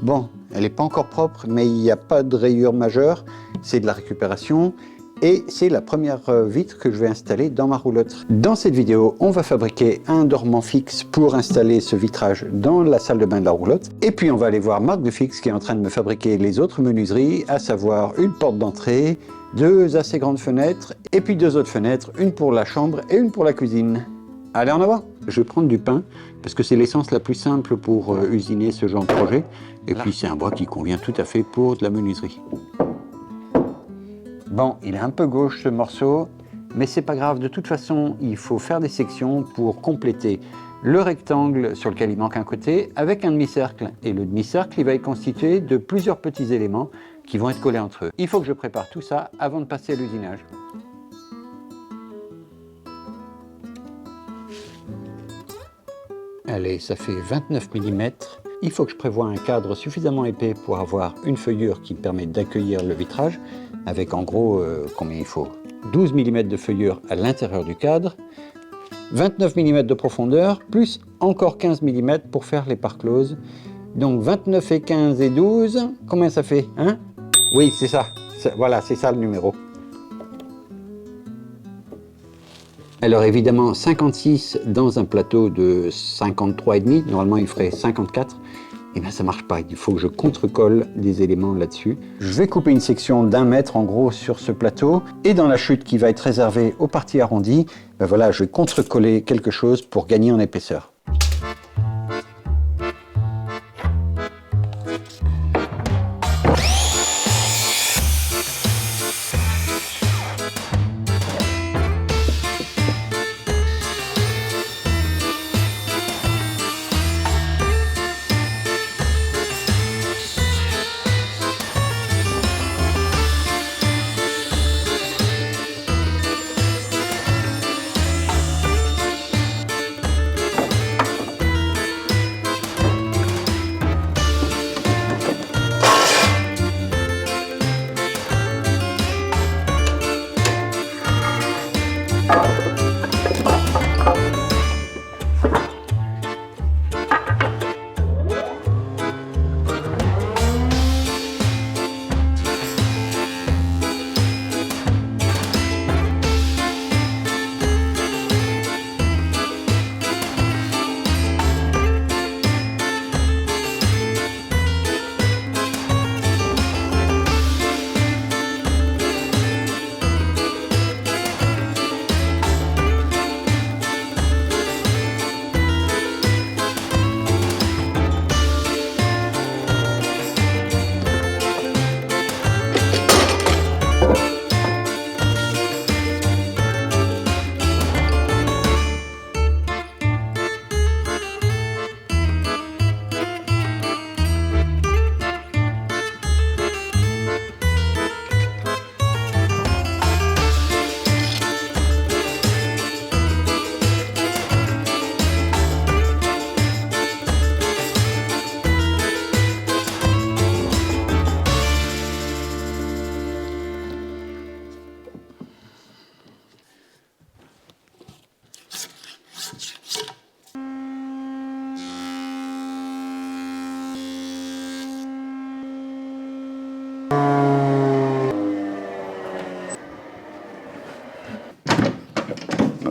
Bon, elle n'est pas encore propre, mais il n'y a pas de rayures majeures, c'est de la récupération et c'est la première vitre que je vais installer dans ma roulotte. Dans cette vidéo, on va fabriquer un dormant fixe pour installer ce vitrage dans la salle de bain de la roulotte. Et puis on va aller voir Marc de Fix qui est en train de me fabriquer les autres menuiseries, à savoir une porte d'entrée, deux assez grandes fenêtres et puis deux autres fenêtres, une pour la chambre et une pour la cuisine. Allez, en avant! Je vais prendre du pin parce que c'est l'essence la plus simple pour usiner ce genre de projet. Et puis c'est un bois qui convient tout à fait pour de la menuiserie. Bon, il est un peu gauche ce morceau, mais c'est pas grave. De toute façon, il faut faire des sections pour compléter le rectangle sur lequel il manque un côté avec un demi-cercle. Et le demi-cercle, il va être constitué de plusieurs petits éléments qui vont être collés entre eux. Il faut que je prépare tout ça avant de passer à l'usinage. Allez, ça fait 29 mm. Il faut que je prévoie un cadre suffisamment épais pour avoir une feuillure qui me permet d'accueillir le vitrage, avec en gros, combien il faut? 12 mm de feuillure à l'intérieur du cadre, 29 mm de profondeur, plus encore 15 mm pour faire les parts closes. Donc 29 et 15 et 12, combien ça fait, hein? Oui, c'est ça. Voilà, c'est ça le numéro. Alors évidemment 56 dans un plateau de 53,5, normalement il ferait 54, et bien ça marche pas, il faut que je contre-colle des éléments là-dessus. Je vais couper une section d'1 mètre en gros sur ce plateau, et dans la chute qui va être réservée aux parties arrondies, ben voilà, je vais contre-coller quelque chose pour gagner en épaisseur.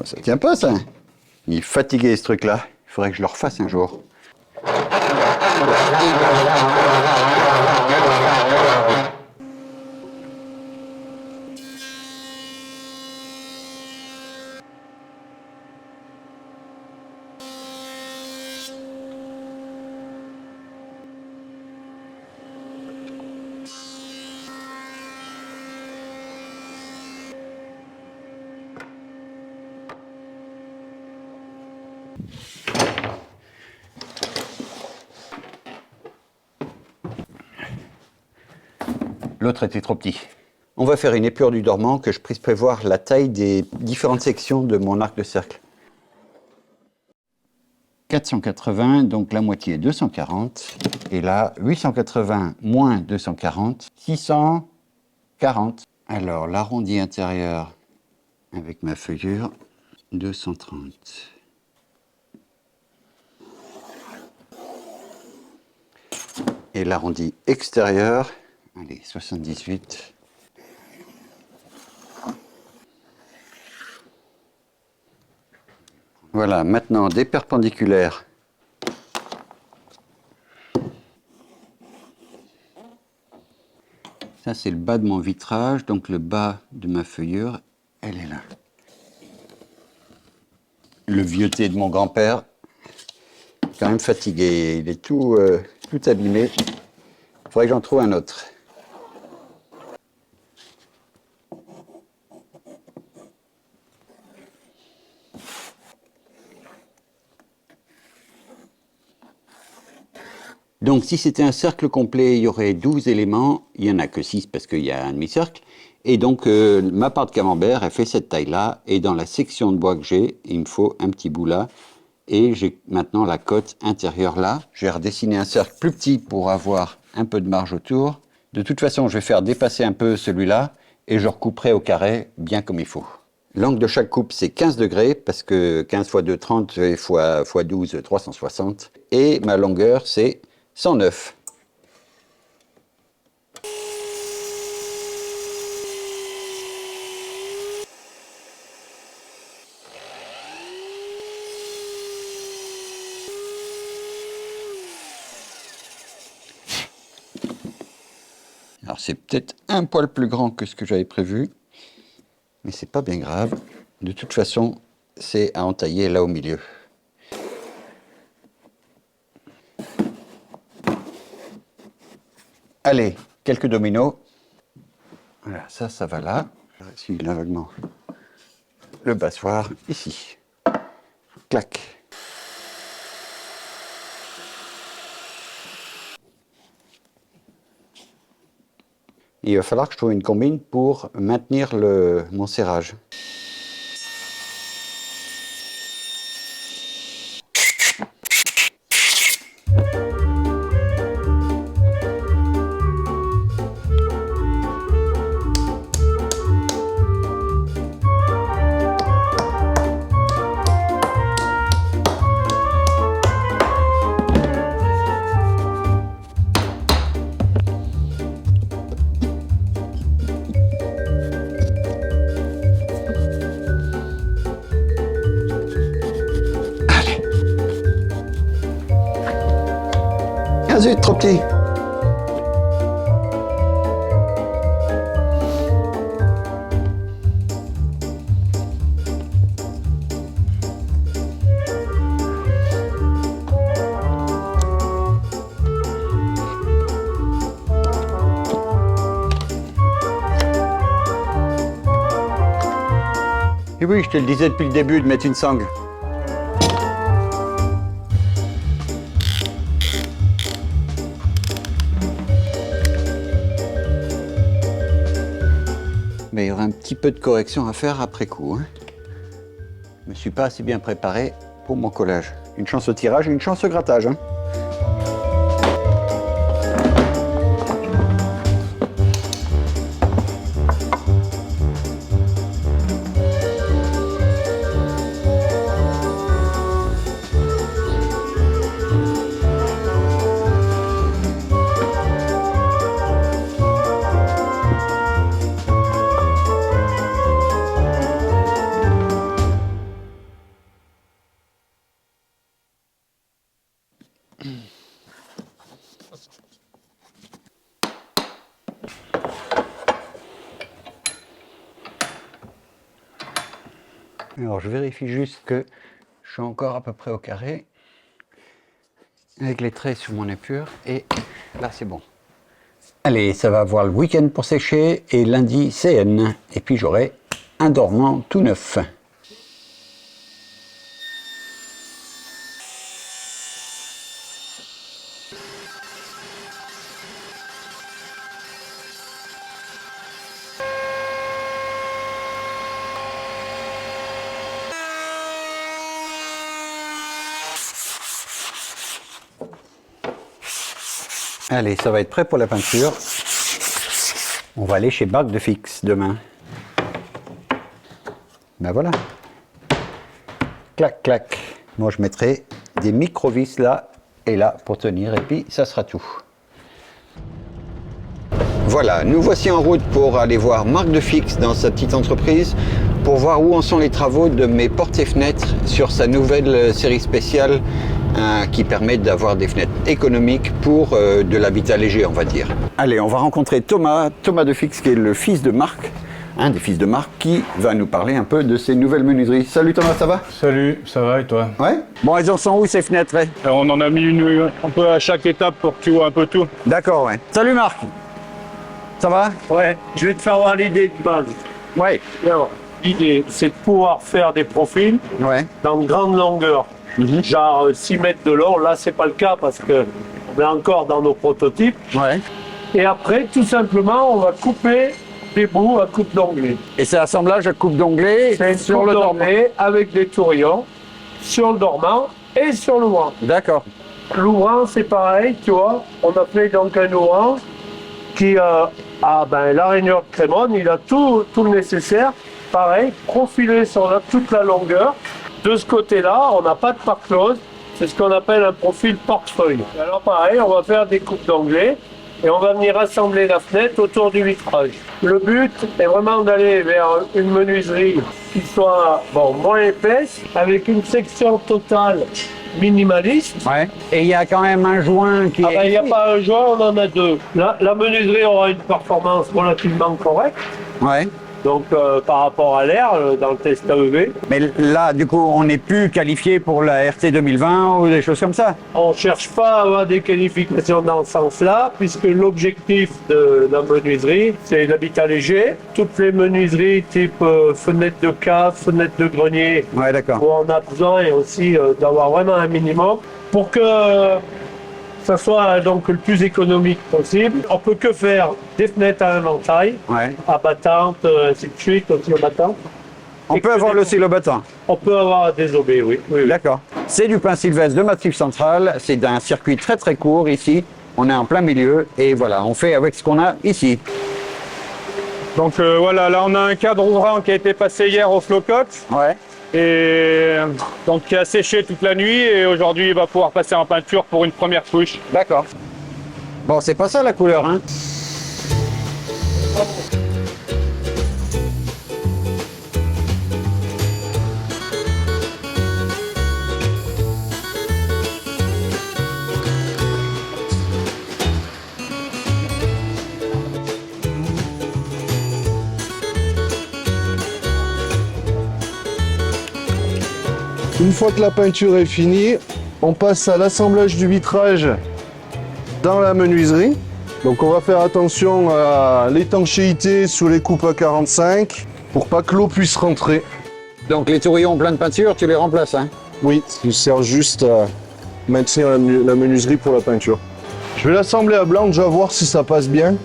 Ça tient pas ça. Il est fatigué ce truc là. Il faudrait que je le refasse un jour. L'autre était trop petit. On va faire une épure du dormant, que je puisse prévoir la taille des différentes sections de mon arc de cercle. 480, donc la moitié 240. Et là, 880 moins 240, 640. Alors, l'arrondi intérieur avec ma feuillure, 230. Et l'arrondi extérieur, allez, 78. Voilà, maintenant des perpendiculaires. Ça, c'est le bas de mon vitrage, donc le bas de ma feuillure, elle est là. Le vieux thé de mon grand-père, quand même fatigué, il est tout abîmé. Il faudrait que j'en trouve un autre. Donc si c'était un cercle complet, il y aurait 12 éléments, il n'y en a que 6 parce qu'il y a un demi-cercle. Et donc ma part de camembert, elle fait cette taille-là, et dans la section de bois que j'ai, il me faut un petit bout là, et j'ai maintenant la cote intérieure là. Je vais redessiner un cercle plus petit pour avoir un peu de marge autour. De toute façon, je vais faire dépasser un peu celui-là, et je recouperai au carré bien comme il faut. L'angle de chaque coupe, c'est 15 degrés, parce que 15 x 2, 30, x 12, 360. Et ma longueur, c'est 109. Alors c'est peut-être un poil plus grand que ce que j'avais prévu, mais c'est pas bien grave. De toute façon, c'est à entailler là au milieu. Allez, quelques dominos. Voilà, ça va là. Je suis là vaguement. Le passoire, ici. Clac. Il va falloir que je trouve une combine pour maintenir mon serrage. Ah zut, trop petit. Et oui, je te le disais depuis le début de mettre une sangle. Mais il y aura un petit peu de correction à faire après coup. Hein. Je ne me suis pas assez bien préparé pour mon collage. Une chance au tirage et une chance au grattage. Hein. Alors je vérifie juste que je suis encore à peu près au carré avec les traits sur mon épure et là c'est bon. Allez, ça va avoir le week-end pour sécher et lundi CN et puis j'aurai un dormant tout neuf. Allez, ça va être prêt pour la peinture. On va aller chez Marc de Fix demain. Ben voilà. Clac, clac. Moi, je mettrai des micro-vis là et là pour tenir, et puis ça sera tout. Voilà, nous voici en route pour aller voir Marc de Fix dans sa petite entreprise pour voir où en sont les travaux de mes portes et fenêtres sur sa nouvelle série spéciale qui permet d'avoir des fenêtres économiques pour de l'habitat léger, on va dire. Allez, on va rencontrer Thomas de Fix qui est le fils de Marc, un des fils de Marc, qui va nous parler un peu de ces nouvelles menuiseries. Salut Thomas, ça va? Salut, ça va et toi? Ouais. Bon, elles en sont où ces fenêtres? Alors, on en a mis une un peu à chaque étape pour que tu vois un peu tout. D'accord, ouais. Salut Marc. Ça va? Ouais, je vais te faire voir l'idée de base. Ouais. Alors, l'idée, c'est de pouvoir faire des profils Ouais. dans de grandes longueurs. Genre 6 mètres de long. Là, c'est pas le cas parce que on est encore dans nos prototypes. Ouais. Et après, tout simplement, on va couper des bouts à coupe d'onglet. Et c'est assemblage à coupe d'onglet C'est une sur coupe le dormant. d'onglet avec des tourillons sur le dormant et sur l'ouvrant. D'accord. L'ouvrant, c'est pareil, tu vois. On a fait donc un ouvrant qui a la rainure de Crémone, il a tout le nécessaire. Pareil, profilé sur toute la longueur. De ce côté-là, on n'a pas de part close. C'est ce qu'on appelle un profil portefeuille. Alors pareil, on va faire des coupes d'onglet et on va venir assembler la fenêtre autour du vitrage. Le but est vraiment d'aller vers une menuiserie qui soit moins épaisse, avec une section totale minimaliste. Ouais. Et il y a quand même un joint qui Il n'y a pas un joint, on en a deux. La menuiserie aura une performance relativement correcte. Ouais. Donc par rapport à l'air, dans le test AEV, Mais là, du coup, on n'est plus qualifié pour la RT 2020 ou des choses comme ça. on ne cherche pas à avoir des qualifications dans ce sens-là, puisque l'objectif de la menuiserie, c'est l'habitat léger. Toutes les menuiseries type fenêtre de cave, fenêtre de grenier, Ouais, d'accord. où on a besoin aussi d'avoir vraiment un minimum pour que ça soit donc le plus économique possible. On peut que faire des fenêtres à inventaire, Ouais. abattantes, ainsi de suite, aussi abattantes. On peut avoir le silo battant. On peut avoir des OB, oui. D'accord. C'est du pain sylvestre de Massif Central. C'est d'un circuit très très court ici. On est en plein milieu et voilà, on fait avec ce qu'on a ici. Donc voilà, là on a un cadre ouvrant qui a été passé hier au Flowcut Ouais. et donc qui a séché toute la nuit et aujourd'hui il va pouvoir passer en peinture pour une première couche. D'accord. Bon, c'est pas ça la couleur, hein. Une fois que la peinture est finie, on passe à l'assemblage du vitrage dans la menuiserie. Donc on va faire attention à l'étanchéité sous les coupes à 45 pour pas que l'eau puisse rentrer. Donc les tourillons pleins de peinture, tu les remplaces, hein. Oui, ça sert juste à maintenir la menuiserie pour la peinture. Je vais l'assembler à blanc déjà voir si ça passe bien.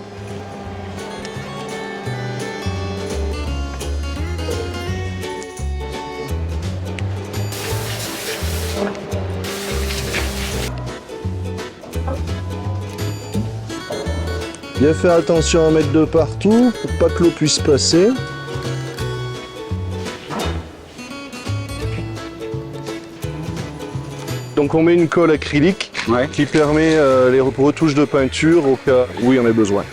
Bien faire attention à mettre de partout pour pas que l'eau puisse passer. Donc on met une colle acrylique qui permet les retouches de peinture au cas où il y en a besoin.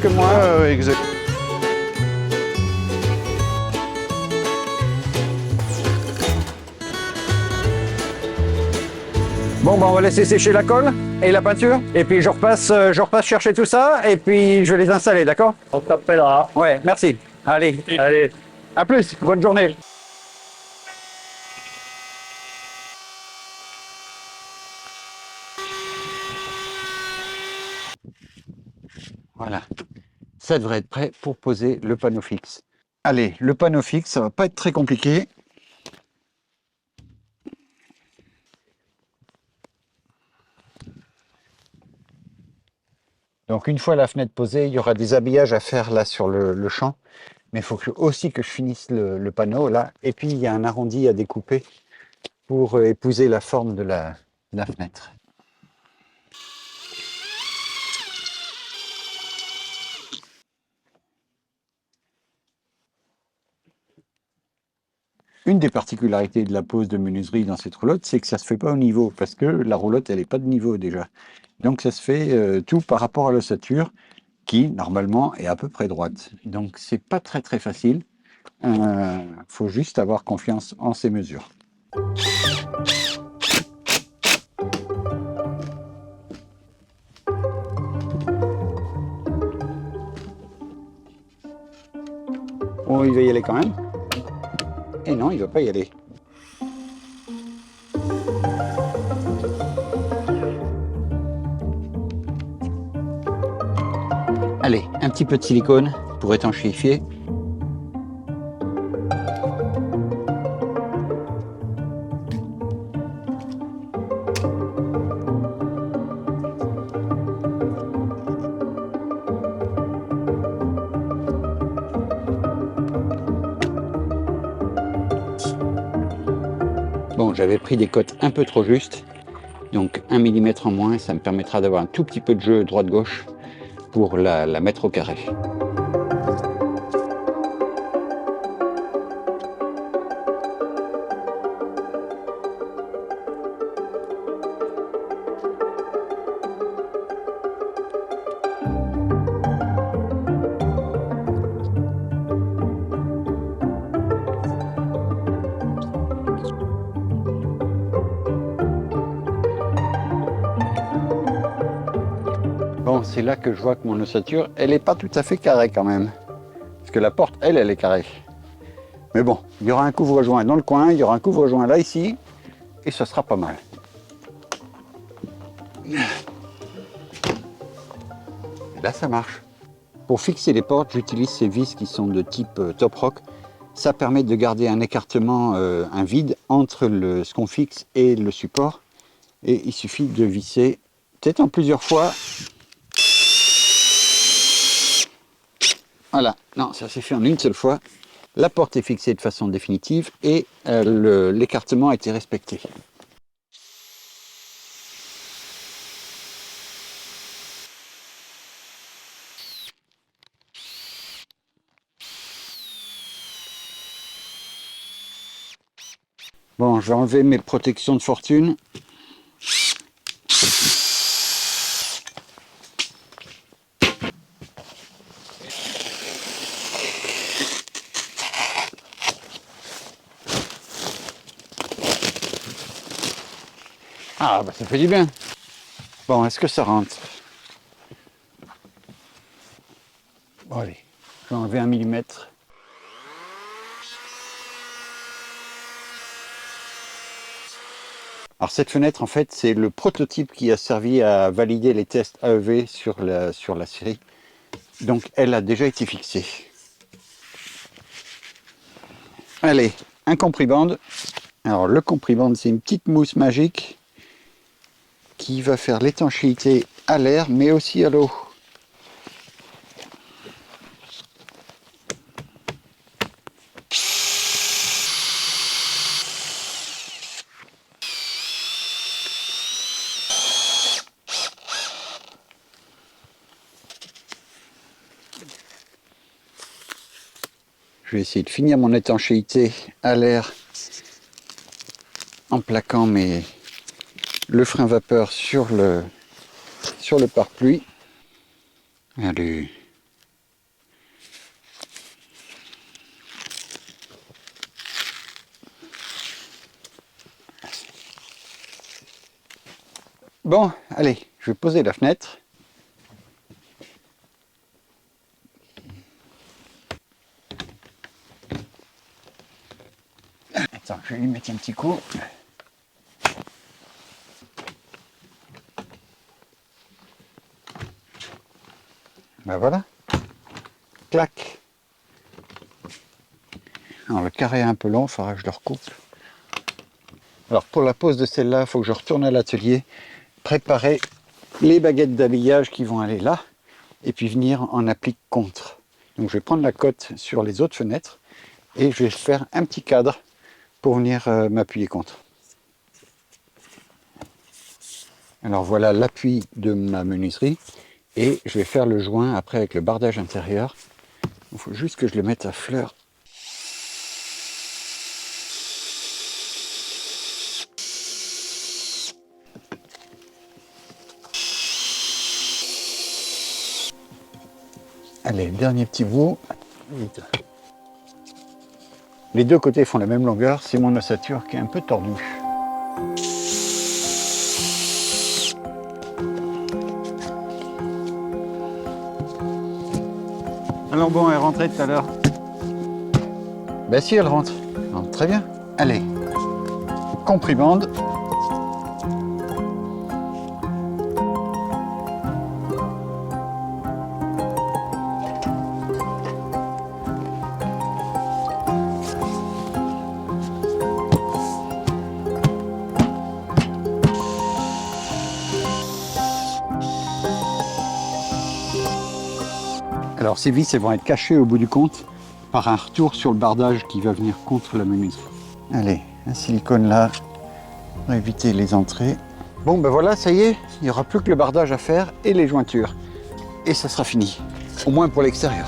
Que moi. Ouais, exact. Bon, on va laisser sécher la colle et la peinture. Et puis je repasse chercher tout ça et puis je vais les installer, d'accord? On t'appellera. Ouais, merci. Allez, Allez. à plus. Bonne journée. Voilà. Ça devrait être prêt pour poser le panneau fixe. Allez, le panneau fixe, ça va pas être très compliqué. Donc une fois la fenêtre posée, il y aura des habillages à faire là sur le champ. Mais il faut aussi que je finisse le panneau là. Et puis il y a un arrondi à découper pour épouser la forme de la fenêtre. Une des particularités de la pose de menuiserie dans cette roulotte, c'est que ça ne se fait pas au niveau, parce que la roulotte, elle n'est pas de niveau déjà. Donc ça se fait tout par rapport à l'ossature, qui normalement est à peu près droite. Donc c'est pas très très facile. Faut juste avoir confiance en ces mesures. Oh, il va y aller quand même. Et non, il va pas y aller. Allez, un petit peu de silicone pour étanchéifier. Bon, j'avais pris des cotes un peu trop justes, donc 1 mm en moins, ça me permettra d'avoir un tout petit peu de jeu droite-gauche pour la mettre au carré. Bon, c'est là que je vois que mon ossature, elle n'est pas tout à fait carrée quand même. Parce que la porte, elle est carrée. Mais bon, il y aura un couvre-joint dans le coin, il y aura un couvre-joint là, ici, et ça sera pas mal. Et là, ça marche. Pour fixer les portes, j'utilise ces vis qui sont de type top rock. Ça permet de garder un écartement, un vide entre ce qu'on fixe et le support. Et il suffit de visser, peut-être en plusieurs fois. Voilà, non, ça s'est fait en une seule fois. La porte est fixée de façon définitive et l'écartement a été respecté. Bon, je vais enlever mes protections de fortune. Ah, bah ça fait du bien. Bon, est-ce que ça rentre? Bon, allez, je vais enlever 1 mm. Alors cette fenêtre, en fait, c'est le prototype qui a servi à valider les tests AEV sur la série. Donc, elle a déjà été fixée. Allez, un compribande. Alors, le compribande, c'est une petite mousse magique qui va faire l'étanchéité à l'air, mais aussi à l'eau. Je vais essayer de finir mon étanchéité à l'air en plaquant le frein vapeur sur le pare-pluie. Allez. Bon, allez, je vais poser la fenêtre. Attends, je vais lui mettre un petit coup. Ben voilà. Clac. Alors le carré est un peu long, il faudra que je le recoupe. Alors pour la pose de celle-là, il faut que je retourne à l'atelier, préparer les baguettes d'habillage qui vont aller là, et puis venir en applique contre. Donc je vais prendre la cote sur les autres fenêtres et je vais faire un petit cadre pour venir m'appuyer contre. Alors voilà l'appui de ma menuiserie et je vais faire le joint après avec le bardage intérieur. Il faut juste que je le mette à fleur. Allez, dernier petit bout. Vite. Les deux côtés font la même longueur, c'est mon ossature qui est un peu tordue. Alors bon, elle rentrait tout à l'heure. Ben si, elle rentre. Très bien. Allez, comprimande. Alors ces vis, elles vont être cachées au bout du compte par un retour sur le bardage qui va venir contre la menuiserie. Allez, un silicone là pour éviter les entrées. Bon ben voilà, ça y est, il n'y aura plus que le bardage à faire et les jointures. Et ça sera fini, au moins pour l'extérieur.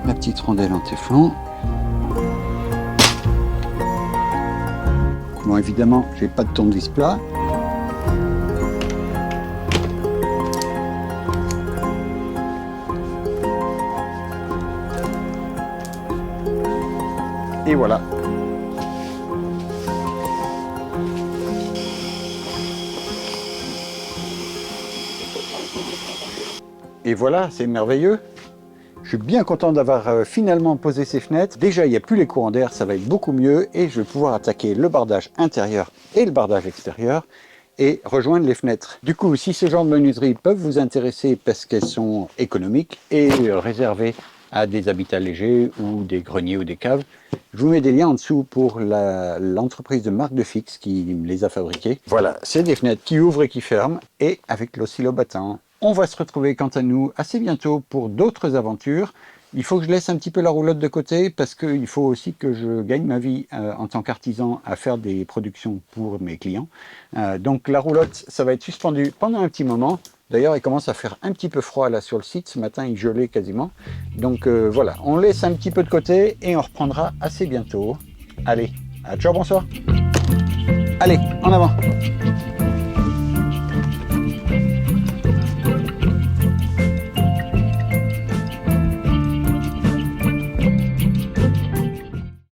Petite rondelle en téflon. Bon, évidemment, j'ai pas de tournevis plat. Et voilà. Et voilà, c'est merveilleux. Je suis bien content d'avoir finalement posé ces fenêtres. Déjà, il n'y a plus les courants d'air, ça va être beaucoup mieux et je vais pouvoir attaquer le bardage intérieur et le bardage extérieur et rejoindre les fenêtres. Du coup, si ce genre de menuiserie peuvent vous intéresser parce qu'elles sont économiques et réservées à des habitats légers ou des greniers ou des caves, je vous mets des liens en dessous pour l'entreprise de Marc de Fix qui les a fabriquées. Voilà, c'est des fenêtres qui ouvrent et qui ferment et avec l'oscillobattant. On va se retrouver quant à nous assez bientôt pour d'autres aventures. Il faut que je laisse un petit peu la roulotte de côté parce qu'il faut aussi que je gagne ma vie en tant qu'artisan à faire des productions pour mes clients. Donc la roulotte, ça va être suspendu pendant un petit moment. D'ailleurs, il commence à faire un petit peu froid là sur le site. Ce matin, il gelait quasiment. Donc voilà, on laisse un petit peu de côté et on reprendra assez bientôt. Allez, ciao, bonsoir. Allez, en avant.